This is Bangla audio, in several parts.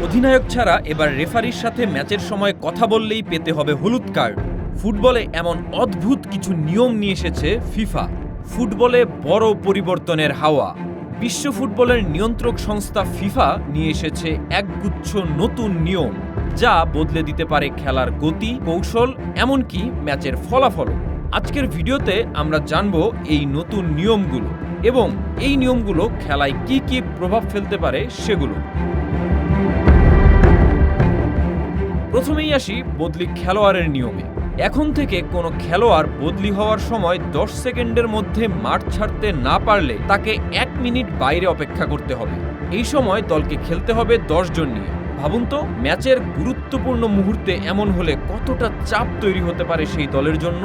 অধিনায়ক ছাড়া এবার রেফারির সাথে ম্যাচের সময় কথা বললেই পেতে হবে হলুদ কার্ড। ফুটবলে এমন অদ্ভুত কিছু নিয়ম নিয়ে এসেছে ফিফা। ফুটবলে বড় পরিবর্তনের হাওয়া। বিশ্ব ফুটবলের নিয়ন্ত্রক সংস্থা ফিফা নিয়ে এসেছে একগুচ্ছ নতুন নিয়ম, যা বদলে দিতে পারে খেলার গতি, কৌশল, এমনকি ম্যাচের ফলাফল। আজকের ভিডিওতে আমরা জানব এই নতুন নিয়মগুলো এবং এই নিয়মগুলো খেলায় কি কি প্রভাব ফেলতে পারে সেগুলো। প্রথমেই আসি বদলি খেলোয়াড়ের নিয়মে। এখন থেকে কোনো খেলোয়াড় বদলি হওয়ার সময় 10 সেকেন্ডের মধ্যে মাঠ ছাড়তে না পারলে তাকে 1 মিনিট বাইরে অপেক্ষা করতে হবে। এই সময় দলকে খেলতে হবে 10 জন নিয়ে। ভাবুন তো, ম্যাচের গুরুত্বপূর্ণ মুহূর্তে এমন হলে কতটা চাপ তৈরি হতে পারে সেই দলের জন্য।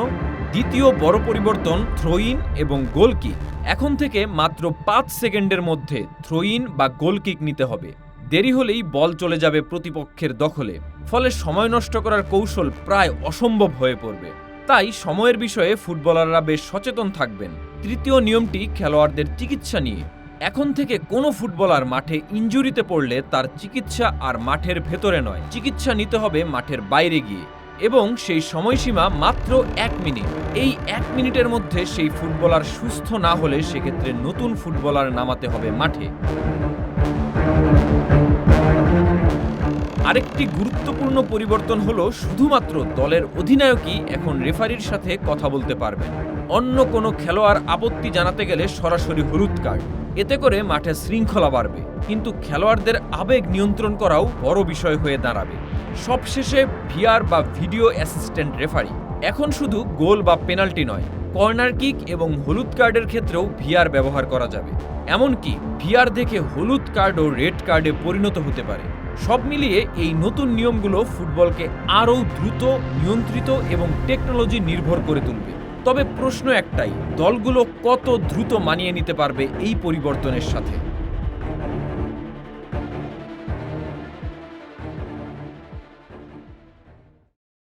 দ্বিতীয় বড় পরিবর্তন থ্রো ইন এবং গোল কিক। এখন থেকে মাত্র 5 সেকেন্ডের মধ্যে থ্রো ইন বা গোল কিক নিতে হবে। দেরি হলেই বল চলে যাবে প্রতিপক্ষের দখলে, ফলে সময় নষ্ট করার কৌশল প্রায় অসম্ভব হয়ে পড়বে। তাই সময়ের বিষয়ে ফুটবলাররা বেশ সচেতন থাকবেন। তৃতীয় নিয়মটি খেলোয়াড়দের চিকিৎসা নিয়ে। এখন থেকে কোনো ফুটবলার মাঠে ইনজুরিতে পড়লে তার চিকিৎসা আর মাঠের ভেতরে নয়, চিকিৎসা নিতে হবে মাঠের বাইরে গিয়ে, এবং সেই সময়সীমা মাত্র 1 মিনিট। এই 1 মিনিটের মধ্যে সেই ফুটবলার সুস্থ না হলে সেক্ষেত্রে নতুন ফুটবলার নামাতে হবে মাঠে। আরেকটি গুরুত্বপূর্ণ পরিবর্তন হলো শুধুমাত্র দলের অধিনায়কই এখন রেফারির সাথে কথা বলতে পারবেন। অন্য কোনো খেলোয়াড় আপত্তি জানাতে গেলে সরাসরি হলুদ কার্ড। এতে করে মাঠে শৃঙ্খলা বাড়বে, কিন্তু খেলোয়াড়দের আবেগ নিয়ন্ত্রণ করাও বড় বিষয় হয়ে দাঁড়াবে। সবশেষে ভিআর বা ভিডিও অ্যাসিস্ট্যান্ট রেফারি। এখন শুধু গোল বা পেনাল্টি নয়, কর্নার কিক এবং হলুদ কার্ডের ক্ষেত্রেও ভিআর ব্যবহার করা যাবে। এমনকি ভিআর দেখে হলুদ কার্ড ও রেড কার্ডে পরিণত হতে পারে। সব মিলিয়ে এই নতুন নিয়মগুলো ফুটবলকে আরও দ্রুত, নিয়ন্ত্রিত এবং টেকনোলজি নির্ভর করে তুলবে। তবে প্রশ্ন একটাই, দলগুলো কত দ্রুত মানিয়ে নিতে পারবে এই পরিবর্তনের সাথে।